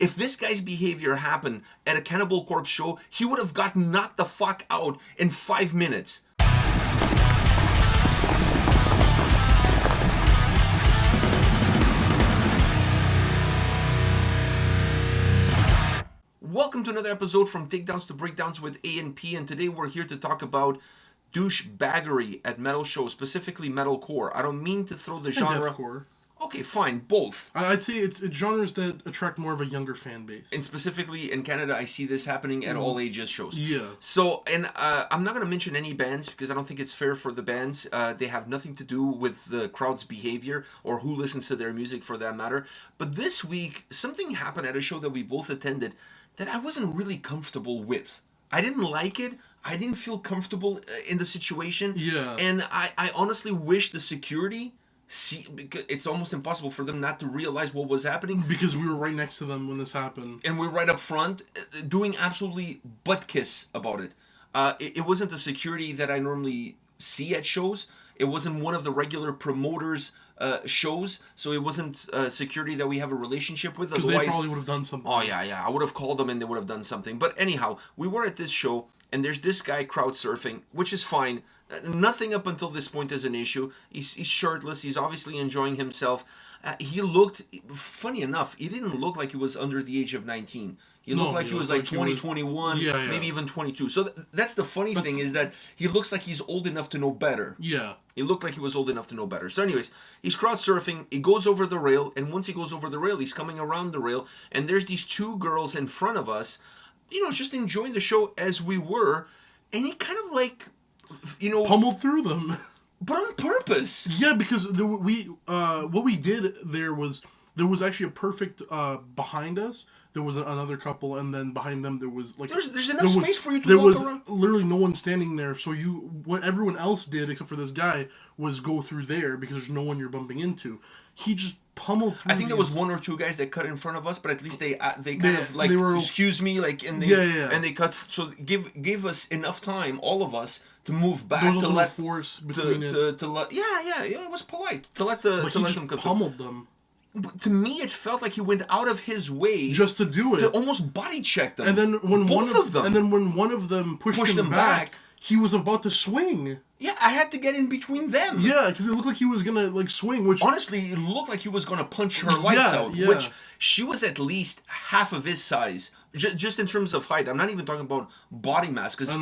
If this guy's behavior happened at a Cannibal Corpse show, he would have gotten knocked the fuck out in 5 minutes. Welcome to another episode from Takedowns to Breakdowns with A&P, and today we're here to talk about douchebaggery at metal shows, specifically metalcore. I don't mean to throw the genre... And deathcore. Okay, fine, both. I'd say it's genres that attract more of a younger fan base. And specifically in Canada, I see this happening at all ages shows. Yeah. So, and I'm not going to mention any bands because I don't think it's fair for the bands. They have nothing to do with the crowd's behavior or who listens to their music for that matter. But this week, something happened at a show that we both attended that I wasn't really comfortable with. I didn't like it. I didn't feel comfortable in the situation. Yeah. And I honestly wish the security... because it's almost impossible for them not to realize what was happening. Because we were right next to them when this happened. And we're right up front, doing absolutely butt kiss about it. It wasn't the security that I normally see at shows. It wasn't one of the regular promoters' shows. So it wasn't security that we have a relationship with. Because they probably would have done something. Oh, yeah. I would have called them and they would have done something. But anyhow, we were at this show. And there's this guy crowd surfing, which is fine. Nothing up until this point is an issue. He's shirtless. He's obviously enjoying himself. He looked, funny enough, he didn't look like he was under the age of 19. He looked like he was like 20, 21, maybe even 22. So that's the funny thing is that he looks like he's old enough to know better. Yeah. He looked like he was old enough to know better. So anyways, he's crowd surfing. He goes over the rail. And once he goes over the rail, he's coming around the rail. And there's these two girls in front of us, just enjoying the show as we were, and he kind of like, pummeled through them. But on purpose. Yeah, because what we did there was actually a perfect behind us. There was another couple, and then behind them there was like there's enough space for you to walk around. There was literally no one standing there. So what everyone else did except for this guy was go through there because there's no one you're bumping into. He just pummeled through. I think there was one or two guys that cut in front of us, but at least they kind of like excuse me, like and they cut, so give us enough time, all of us, to move back. There was no force between it. It was polite to let them come. Pummeled them. But to me, it felt like he went out of his way just to do it, to almost body check them. And then when both of them, and then when one of them pushed him back, he was about to swing. Yeah, I had to get in between them. Yeah, because it looked like he was gonna like swing. Which honestly, it looked like he was gonna punch her lights out. Yeah. Which she was at least half of his size, just in terms of height. I'm not even talking about body mass, because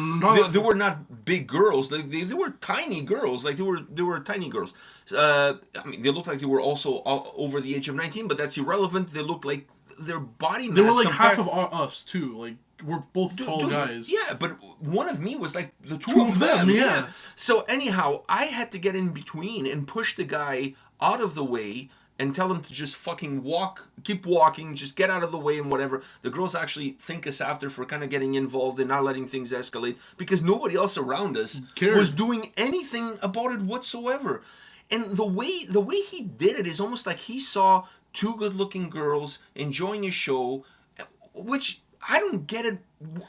they were not big girls. They were tiny girls. Like they were tiny girls. I mean, they looked like they were also over the age of 19, but that's irrelevant. They looked like their body mass. They were like half of us too. Like. We're both tall guys. Yeah, but one of me was like the two of them. Yeah. So anyhow, I had to get in between and push the guy out of the way and tell him to just fucking keep walking, just get out of the way and whatever. The girls actually thank us after for kind of getting involved and not letting things escalate because nobody else around us was doing anything about it whatsoever. And the way he did it is almost like he saw two good-looking girls enjoying a show, which... I don't get it.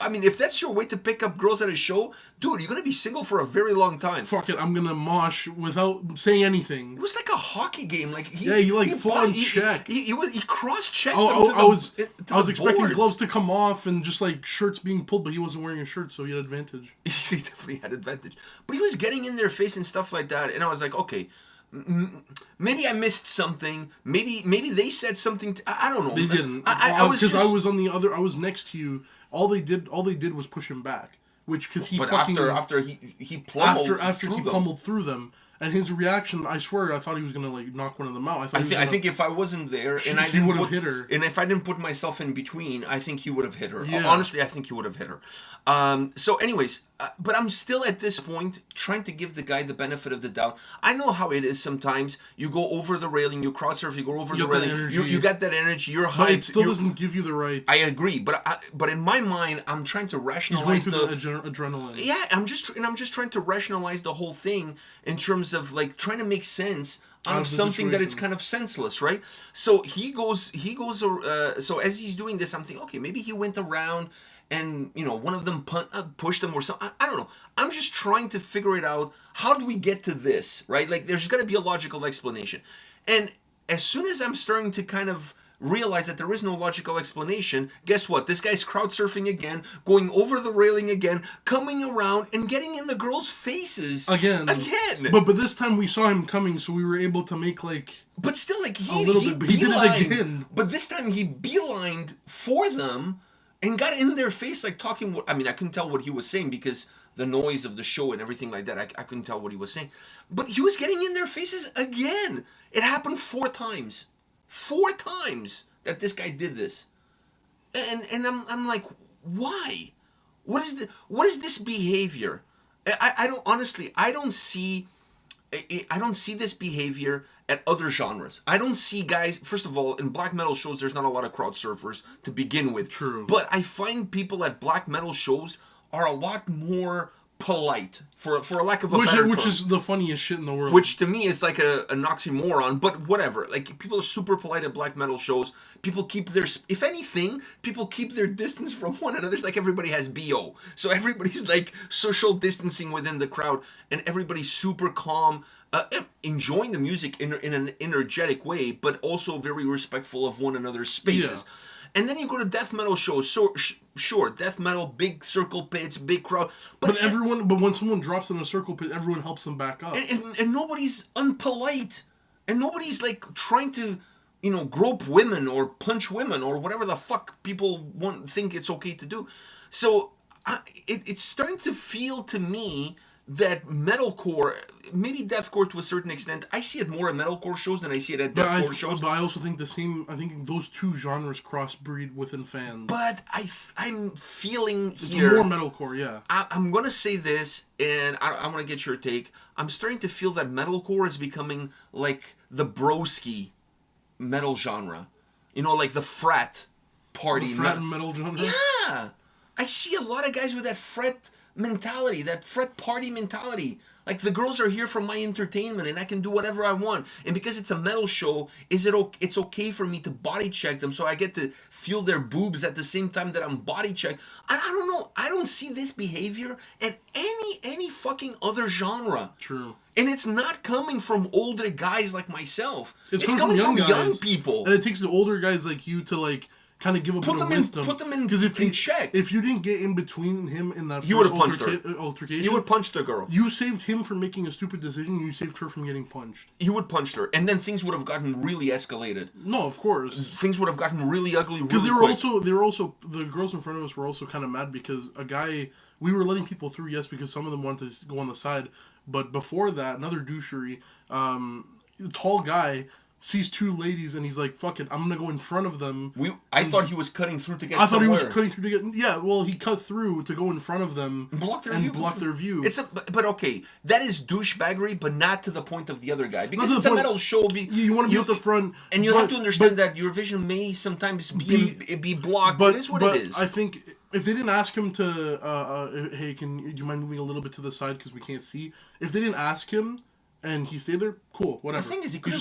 I mean, if that's your way to pick up girls at a show, dude, you're going to be single for a very long time. Fuck it, I'm going to mosh without saying anything. It was like a hockey game. Like he full check. He cross-checked I was expecting gloves to come off and just like shirts being pulled, but he wasn't wearing a shirt, so he had advantage. He definitely had advantage. But he was getting in their face and stuff like that, and I was like, okay... Maybe I missed something. Maybe they said something. I don't know. They didn't. I was on the other. I was next to you. All they did was push him back. After he pummeled through them. And his reaction, I swear, I thought he was gonna like knock one of them out. I think if I wasn't there and he would have hit her, and if I didn't put myself in between, I think he would have hit her. Yeah. Honestly, I think he would have hit her. So, anyways, but I'm still at this point trying to give the guy the benefit of the doubt. I know how it is sometimes. You go over the railing, you cross surf, you go over the railing. You got that energy. You're hyped. But it still doesn't give you the right. I agree, but in my mind, I'm trying to rationalize. He's going through the adrenaline. Yeah, I'm just trying to rationalize the whole thing in terms of like trying to make sense out of something that it's kind of senseless, right? So he goes. So as he's doing this, I'm thinking, okay, maybe he went around and one of them pushed him or something. I don't know. I'm just trying to figure it out. How do we get to this, right? Like there's got to be a logical explanation. And as soon as I'm starting to kind of realize that there is no logical explanation, guess what? This guy's crowd surfing again, going over the railing again, coming around and getting in the girls' faces again. But this time we saw him coming, so we were able to make like. But still, like he did it again. But this time he beelined for them and got in their face, like talking. I mean, I couldn't tell what he was saying because the noise of the show and everything like that. I couldn't tell what he was saying. But he was getting in their faces again. It happened 4 times. 4 times that this guy did this. And I'm like, why? What is this behavior? I don't see this behavior at other genres. I don't see guys, first of all, in black metal shows, there's not a lot of crowd surfers to begin with. True. But I find people at black metal shows are a lot more polite, for a lack of a better term. Which is the funniest shit in the world. Which to me is like an oxymoron, but whatever. Like, people are super polite at black metal shows. People keep if anything, people keep their distance from one another. It's like everybody has BO. So everybody's like social distancing within the crowd, and everybody's super calm, enjoying the music in an energetic way, but also very respectful of one another's spaces. Yeah. And then you go to death metal shows. So sure, death metal, big circle pits, big crowd. But when someone drops in a circle pit, everyone helps them back up. And nobody's unpolite, and nobody's like trying to, grope women or punch women or whatever the fuck people think it's okay to do. So it's starting to feel to me that metalcore, maybe deathcore to a certain extent, I see it more at metalcore shows than I see it at deathcore shows. But I also think I think those two genres crossbreed within fans. But I'm feeling here... It's more metalcore, yeah. I'm going to say this, and I want to get your take. I'm starting to feel that metalcore is becoming like the broski metal genre. Like the frat party. The frat metal genre? Yeah! I see a lot of guys with that frat mentality, that frat party mentality. Like, the girls are here for my entertainment and I can do whatever I want. And because it's a metal show, it's okay for me to body check them so I get to feel their boobs at the same time that I'm body checked. I don't know. I don't see this behavior at any fucking other genre. True. And it's not coming from older guys like myself. It's coming from young people. And it takes the older guys like you to like kind of give a bit of wisdom. Put them in check. If you didn't get in between him and that you would have punched her. Altercation, you would punch the girl. You saved him from making a stupid decision. You saved her from getting punched. You would punch her, and then things would have gotten really escalated. No, of course. Things would have gotten really ugly. Because they were also the girls in front of us were also kind of mad because we were letting people through, yes, because some of them wanted to go on the side, but before that, another douchery, tall guy sees 2 ladies and he's like, fuck it, I'm gonna go in front of them. I thought he was cutting through to get somewhere. I thought he was cutting through to get... Yeah, well, he cut through to go in front of them and block their view. But okay, that is douchebaggery, but not to the point of the other guy. Because it's a metal show. You want to be at the front. And you have to understand that your vision may sometimes be blocked, but it is what it is. I think if they didn't ask him to, hey, do you mind moving a little bit to the side because we can't see? If they didn't ask him, and he stayed there, cool, whatever. The thing is, he could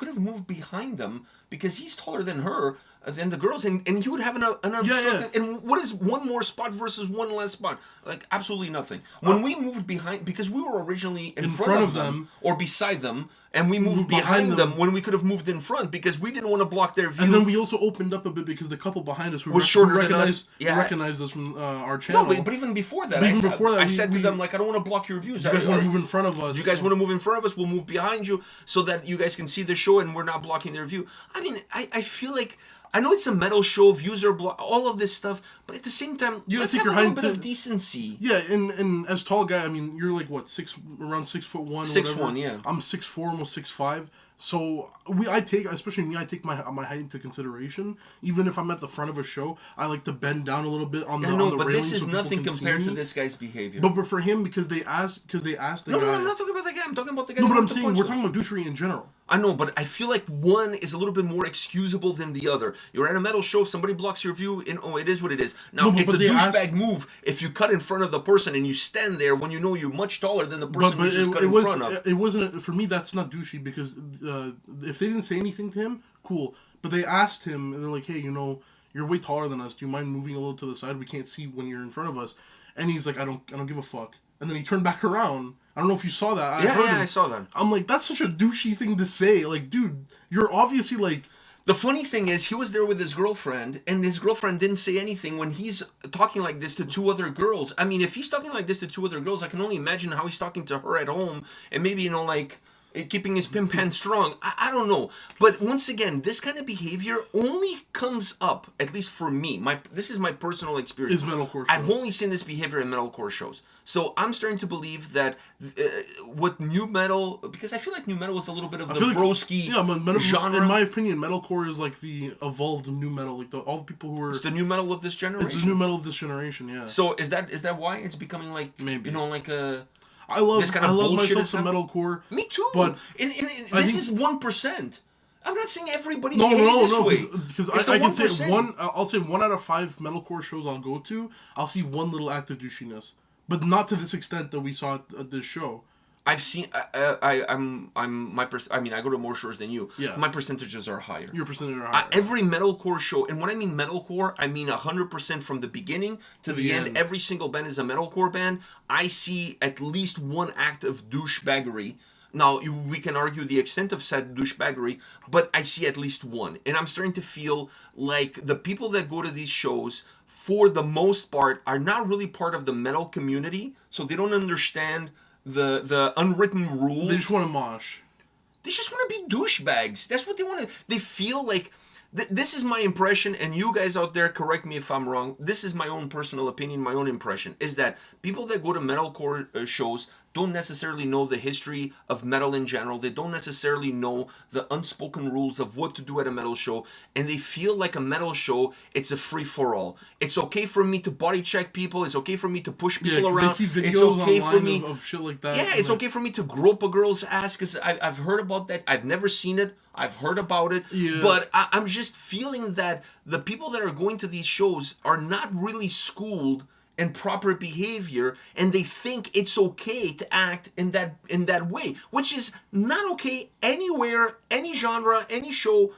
have moved behind them because he's taller than her, than the girls, and he would have an And what is one more spot versus one less spot? Like, absolutely nothing. When we moved behind, because we were originally in front of them or beside them, and we moved behind them when we could have moved in front because we didn't want to block their view. And then we also opened up a bit because the couple behind us was shorter than us. Recognized us from our channel. No, but even before that, I said to them, like, I don't want to block your views. You guys want to move in front of us. You guys want to move in front of us? We'll move behind you so that you guys can see the show and we're not blocking their view. I mean, I feel like... I know it's a metal show, views are all of this stuff, but at the same time, let's have a little bit of decency. Yeah, and as tall guy, I mean, you're like, what, around 6'1", 6'1", yeah. I'm 6'4", almost 6'5". So especially me, I take my height into consideration. Even if I'm at the front of a show, I like to bend down a little bit on the railing. But this is nothing compared to this guy's behavior. But for him, because they asked the guy. No, I'm not talking about the guy. I'm talking about the guy. No, but I'm saying we're talking about douchery in general. I know, but I feel like one is a little bit more excusable than the other. You're at a metal show, if somebody blocks your view, it is what it is. Now, it's a douchebag move if you cut in front of the person and you stand there when you know you're much taller than the person you just cut in front of. It wasn't, for me, that's not douchey because if they didn't say anything to him, cool. But they asked him, and they're like, hey, you're way taller than us. Do you mind moving a little to the side? We can't see when you're in front of us. And he's like, I don't give a fuck. And then he turned back around. I don't know if you saw that. I saw that. I'm like, that's such a douchey thing to say. Like, dude, you're obviously like... The funny thing is, he was there with his girlfriend, and his girlfriend didn't say anything when he's talking like this to 2 other girls. I mean, if he's talking like this to 2 other girls, I can only imagine how he's talking to her at home, and maybe, like, keeping his pimp hand strong. I don't know. But once again, this kind of behavior only comes up, at least for me. This is my personal experience. Is metalcore shows. I've only seen this behavior in metalcore shows. So I'm starting to believe that what new metal, because I feel like new metal is a little bit of the broski genre. In my opinion, metalcore is like the evolved new metal. Like all the people who are... It's the new metal of this generation. It's the new metal of this generation, yeah. So is that why it's becoming like, maybe, like a... I love myself some metalcore. Me too. But this is 1%. I'm not saying everybody behaves this way. Because I can say I'll say 1 out of 5 metalcore shows I'll go to, I'll see one little act of douchiness, but not to this extent that we saw at this show. I've seen. I go to more shows than you. Yeah. My percentages are higher. Your percentages are higher. Every metalcore show, and when I mean metalcore, I mean 100% from the beginning to the end. Every single band is a metalcore band. I see at least one act of douchebaggery. Now, we can argue the extent of said douchebaggery, but I see at least one. And I'm starting to feel like the people that go to these shows, for the most part, are not really part of the metal community, so they don't understand the unwritten rules. They just want to mosh. They just want to be douchebags. That's what they want to... They feel like... This is my impression, and you guys out there, correct me if I'm wrong. This is my own personal opinion, my own impression, is that people that go to metalcore shows don't necessarily know the history of metal in general. They don't necessarily know the unspoken rules of what to do at a metal show, and they feel like a metal show, it's a free-for-all. It's okay for me to body check people. It's okay for me to push people around. They see videos it's okay online for me of shit like that. Yeah, it's okay for me to grope a girl's ass, because I've heard about that. I've never seen it. I've heard about it. Yeah. But I'm just feeling that the people that are going to these shows are not really schooled in proper behavior, and they think it's okay to act in that way, which is not okay anywhere, any genre, any show,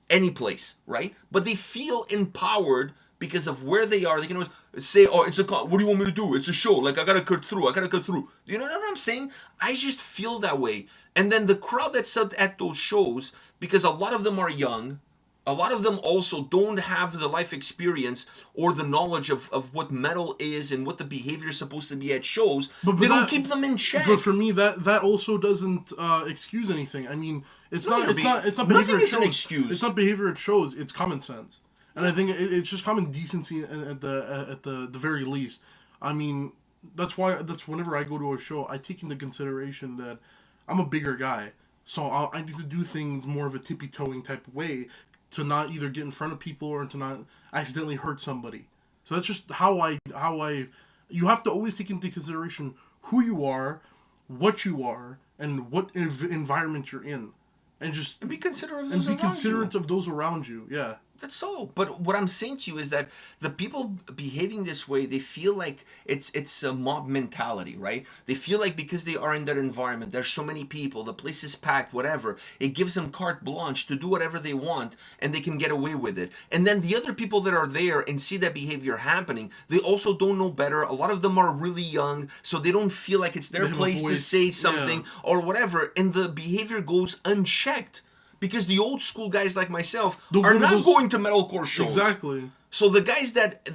any place, right? But they feel empowered because of where they are. They can always say, "Oh, it's a what do you want me to do? It's a show. Like I gotta cut through. You know what I'm saying? I just feel that way. And then the crowd that's at those shows, because a lot of them are young. A lot of them also don't have the life experience or the knowledge of what metal is and what the behavior is supposed to be at shows. But they don't keep them in check. But for me, that also doesn't excuse anything. I mean, it's not behavior at shows. Excuse. It's not behavior at shows. It's common sense, and I think it's just common decency at the very least. I mean, that's whenever I go to a show, I take into consideration that I'm a bigger guy, so I need to do things more of a tippy-toeing type of way, to not either get in front of people or to not accidentally hurt somebody. So that's just how I you have to always take into consideration who you are, what you are, and what environment you're in, and be considerate of those around you. Yeah. That's all. But what I'm saying to you is that the people behaving this way, they feel like it's a mob mentality, right? They feel like because they are in that environment, there's so many people, the place is packed, whatever. It gives them carte blanche to do whatever they want, and they can get away with it. And then the other people that are there and see that behavior happening, they also don't know better. A lot of them are really young, so they don't feel like it's their place to say something or whatever. And the behavior goes unchecked. Because the old school guys like myself are not going to metalcore shows. Exactly. So the guys that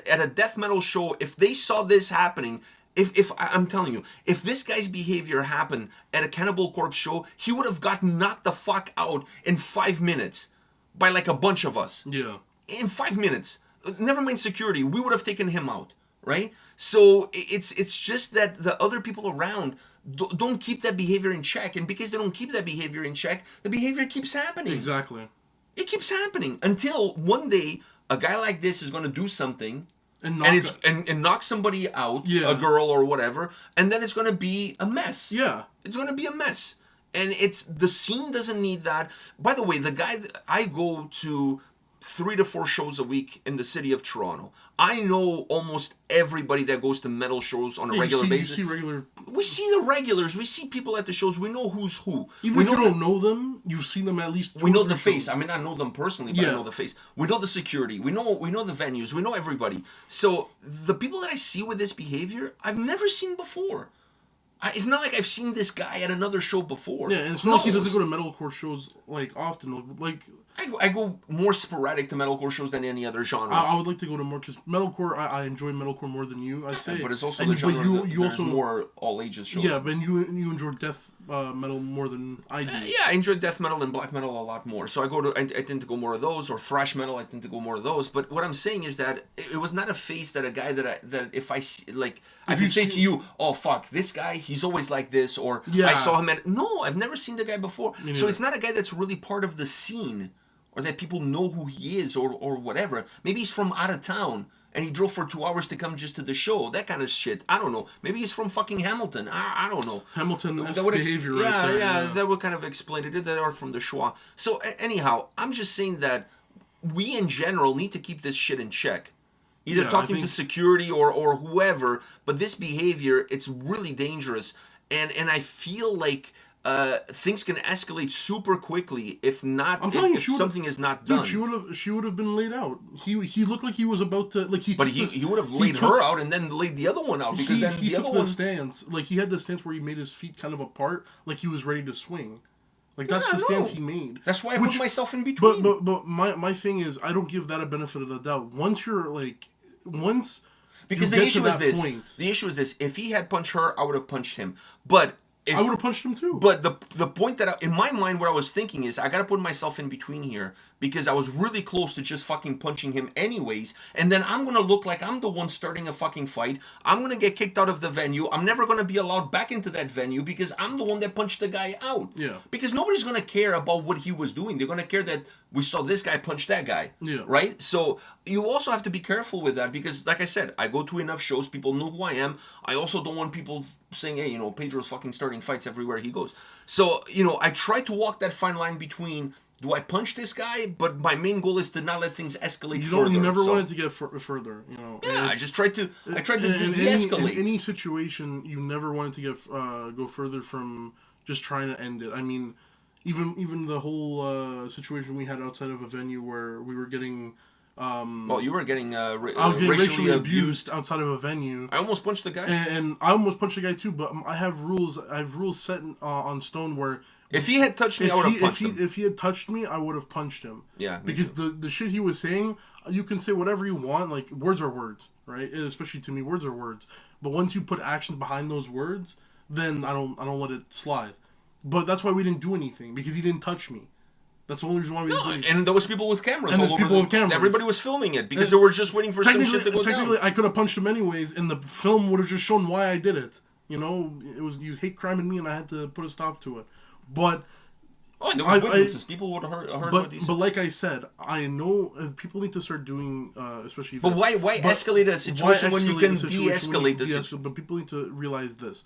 at a death metal show, if they saw this happening, if I'm telling you, if this guy's behavior happened at a Cannibal Corpse show, he would have gotten knocked the fuck out in 5 minutes by like a bunch of us. Yeah. In 5 minutes. Never mind security. We would have taken him out, right? So it's just that the other people around don't keep that behavior in check, and because they don't keep that behavior in check, the behavior keeps happening. Exactly. It keeps happening until one day a guy like this is going to do something and knock somebody out, a girl or whatever, and then it's going to be a mess. Yeah. It's going to be a mess. And the scene doesn't need that. By the way, the guy I go to 3 to 4 shows a week in the city of Toronto. I know almost everybody that goes to metal shows on a regular basis. We see the regulars. We see people at the shows. We know who's who. Even if you don't know them, you've seen them at least. We know the face. I mean, I know them personally, but I know the face. We know the security. We know the venues. We know everybody. So the people that I see with this behavior, I've never seen before. It's not like I've seen this guy at another show before. Yeah, and it's not like he doesn't go to metalcore shows like often. Like I go more sporadic to metalcore shows than any other genre. I would like to go to more, because metalcore, I enjoy metalcore more than you, I'd say. But it's also the genre you also more all ages shows. Yeah, but you enjoy death metal more than I do. Yeah, I enjoy death metal and black metal a lot more. So I tend to go more of those, or thrash metal. I tend to go more of those. But what I'm saying is that it was not a face that a guy that if I see, like, I can say to you, oh fuck, this guy, he's always like this, or I saw him at. No, I've never seen the guy before. So it's not a guy that's really part of the scene, or that people know who he is, or whatever. Maybe he's from out of town, and he drove for 2 hours to come just to the show. That kind of shit. I don't know. Maybe he's from fucking Hamilton. I don't know. Hamilton-esque behavior right there. Yeah, that would kind of explain it. They are from the Schwa. So anyhow, I'm just saying that we in general need to keep this shit in check. Either talking to security or whoever, but this behavior, it's really dangerous. And I feel like things can escalate super quickly if something is not done. Dude, she would have been laid out. He looked like he was about to he would have laid her out and then laid the other one out, because then he took the stance. Like, he had the stance where he made his feet kind of apart, like he was ready to swing. Like, that's the stance he made. That's why I put myself in between. But my thing is, I don't give that a benefit of the doubt. Because the issue is this. If he had punched her, I would have punched him. But I would have punched him too. But the point that in my mind, what I was thinking is, I got to put myself in between here, because I was really close to just fucking punching him anyways, and then I'm gonna look like I'm the one starting a fucking fight. I'm gonna get kicked out of the venue. I'm never gonna be allowed back into that venue because I'm the one that punched the guy out. Yeah. Because nobody's gonna care about what he was doing. They're gonna care that we saw this guy punch that guy. Yeah. Right? So you also have to be careful with that, because, like I said, I go to enough shows. People know who I am. I also don't want people saying, hey, Pedro's fucking starting fights everywhere he goes. So, I try to walk that fine line between, do I punch this guy? But my main goal is to not let things escalate further. You never wanted to get further, Yeah, I tried to de-escalate. In any situation, you never wanted to get go further from just trying to end it. I mean, even the whole situation we had outside of a venue where we were getting... you were getting I was getting racially abused outside of a venue. I almost punched the guy. And I almost punched the guy too, but I have rules set on stone where... If he had touched me, I would have punched him. If he had touched me, I would have punched him. Yeah, because the shit he was saying, you can say whatever you want. Like, words are words, right? Especially to me, words are words. But once you put actions behind those words, then I don't let it slide. But that's why we didn't do anything, because he didn't touch me. That's the only reason why we didn't do anything. And there was people with cameras. And there's people with cameras. Everybody was filming it because they were just waiting for some shit to go down. Technically, I could have punched him anyways, and the film would have just shown why I did it. It was you hate criming me, and I had to put a stop to it. But and there was witnesses. People would have heard what he said. But like I said, I know people need to start doing, especially. But why escalate a situation when you can de-escalate the situation? But people need to realize this.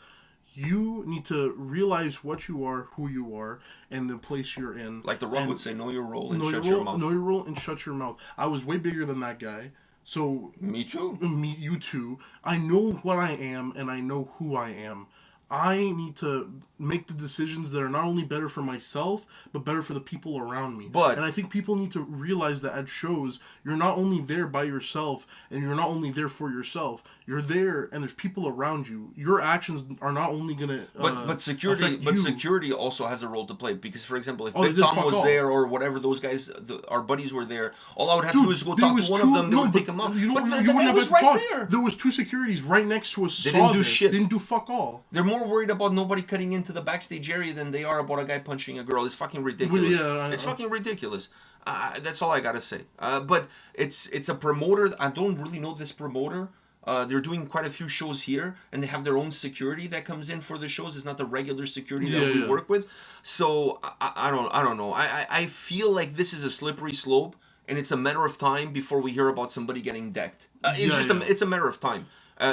You need to realize what you are, who you are, and the place you're in. Like The Rock would say, know your role and shut your mouth. Know your role and shut your mouth. I was way bigger than that guy. So... Me too. You too. I know what I am, and I know who I am. I need to make the decisions that are not only better for myself, but better for the people around me. And I think people need to realize that at shows, you're not only there by yourself, and you're not only there for yourself. You're there, and there's people around you. Your actions are not only going to But security also has a role to play. Because, for example, if Big Tom was there, or whatever, those guys, our buddies were there, all I would have to do is go talk to one of them, they would take him out. But the guy was right there. There was two securities right next to us. They didn't do shit. They didn't do fuck all. They're more worried about nobody cutting into the backstage area than they are about a guy punching a girl. It's fucking ridiculous. It's fucking ridiculous. That's all I gotta say. But it's a promoter. I don't really know this promoter. They're doing quite a few shows here, and they have their own security that comes in for the shows. It's not the regular security that we work with. So I don't know. I feel like this is a slippery slope, and it's a matter of time before we hear about somebody getting decked. It's a matter of time.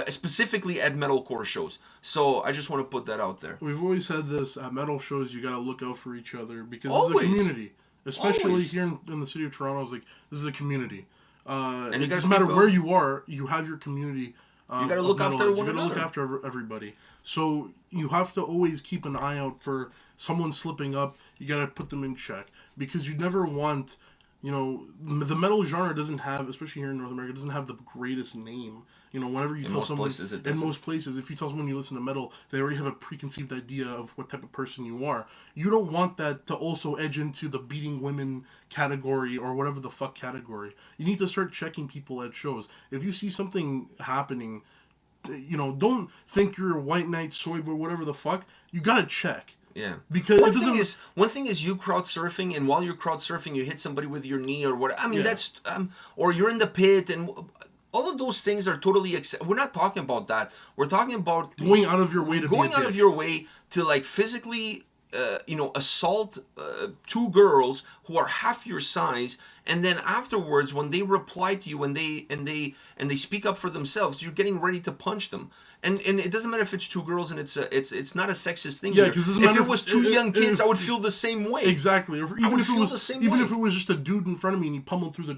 Specifically at metalcore shows. So I just want to put that out there. We've always said this, at metal shows you got to look out for each other, because it's a community. Especially here in the city of Toronto, this is a community. And it doesn't matter where you are, you have your community. You got to look after one another. You got to look after everybody. So you have to always keep an eye out for someone slipping up. You got to put them in check, because you never want you know, the metal genre doesn't have, especially here in North America, doesn't have the greatest name. You know, whenever you tell someone, in most places, if you tell someone you listen to metal, they already have a preconceived idea of what type of person you are. You don't want that to also edge into the beating women category or whatever the fuck category. You need to start checking people at shows. If you see something happening, you know, don't think you're a white knight, soy boy, whatever the fuck. You gotta check. Yeah. Because one thing is you crowd surfing, and while you're crowd surfing, you hit somebody with your knee or what. I mean, that's or you're in the pit, and all of those things are totally. We're not talking about that. We're talking about going out of your way to like physically, you know, assault two girls who are half your size, and then afterwards, when they reply to you and they speak up for themselves, you're getting ready to punch them. And it doesn't matter if it's two girls and it's not a sexist thing. Yeah, because if it was two young kids, I would feel the same way. Exactly. Or even if it was just a dude in front of me and he pummeled through a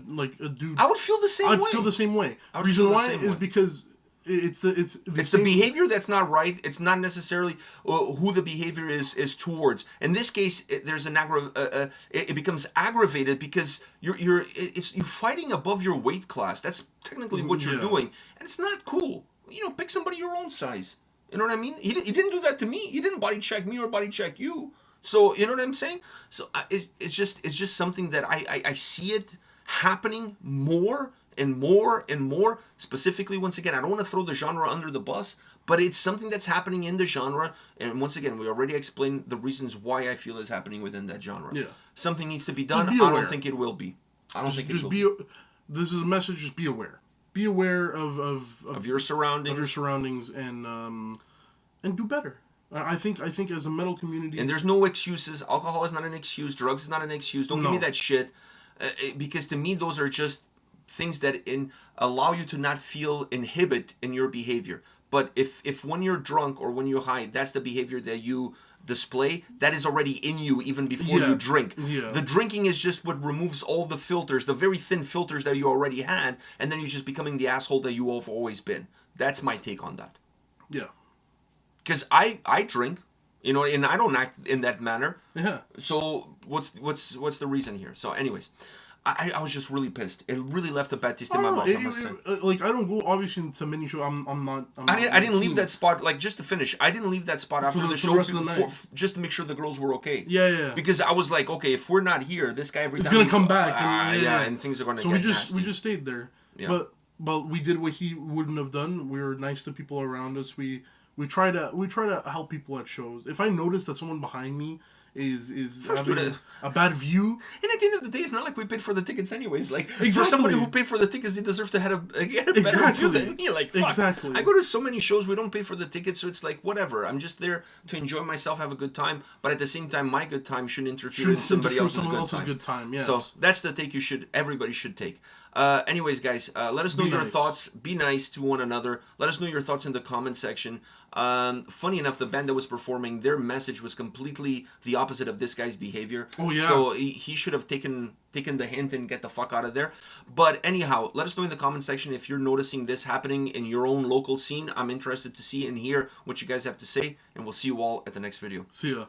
dude, I would feel the same way. I'd feel the same way. The reason why is because it's the behavior that's not right. It's not necessarily who the behavior is towards. In this case, there's it becomes aggravated because you're fighting above your weight class. That's technically what you're doing, and it's not cool. You know, pick somebody your own size. You know what I mean? He didn't do that to me. He didn't body check me or body check you. So you know what I'm saying? So it's just something that I see it happening more and more and more. Specifically, once again, I don't want to throw the genre under the bus, but it's something that's happening in the genre. And once again, we already explained the reasons why I feel is happening within that genre. Yeah. Something needs to be done. I don't think it will be. I don't think it will be. This is a message. Just be aware. Be aware of your surroundings, and do better. I think as a metal community, and there's no excuses. Alcohol is not an excuse. Drugs is not an excuse. Don't give me that shit, because to me those are just things that allow you to not feel inhibit in your behavior. But if when you're drunk or when you're high, that's the behavior that you display, that is already in you even before you drink. Yeah. The drinking is just what removes all the filters, the very thin filters that you already had, and then you're just becoming the asshole that you have always been. That's my take on that. Yeah. Because I drink, you know, and I don't act in that manner. Yeah. So what's the reason here? So anyways, I was just really pissed. It really left a bad taste in my mouth. I must say. Like, I don't go obviously to many shows. I didn't leave that spot, like, just to finish. I didn't leave that spot after the show the rest of the night. Just to make sure the girls were okay. Yeah. Because I was like, okay, if we're not here, this guy it's gonna come back. And things are gonna. So get we just stayed there. Yeah. But we did what he wouldn't have done. We were nice to people around us. We try to help people at shows. If I notice that someone behind me is having a bad view, and at the end of the day, it's not like we paid for the tickets anyways. Like, for somebody who paid for the tickets, they deserve to have a better view than me. Like, fuck. Exactly. I go to so many shows, we don't pay for the tickets, so it's like, whatever. I'm just there to enjoy myself, have a good time, but at the same time, my good time shouldn't interfere with somebody else's good time. Yes. So that's the take everybody should take. Anyways, guys, let us know your thoughts. Be nice to one another. Let us know your thoughts in the comment section. Funny enough, the band that was performing, their message was completely the opposite of this guy's behavior. Oh yeah. So he should have taken the hint and get the fuck out of there. But anyhow, let us know in the comment section if you're noticing this happening in your own local scene. I'm interested to see and hear what you guys have to say, and we'll see you all at the next video. See ya.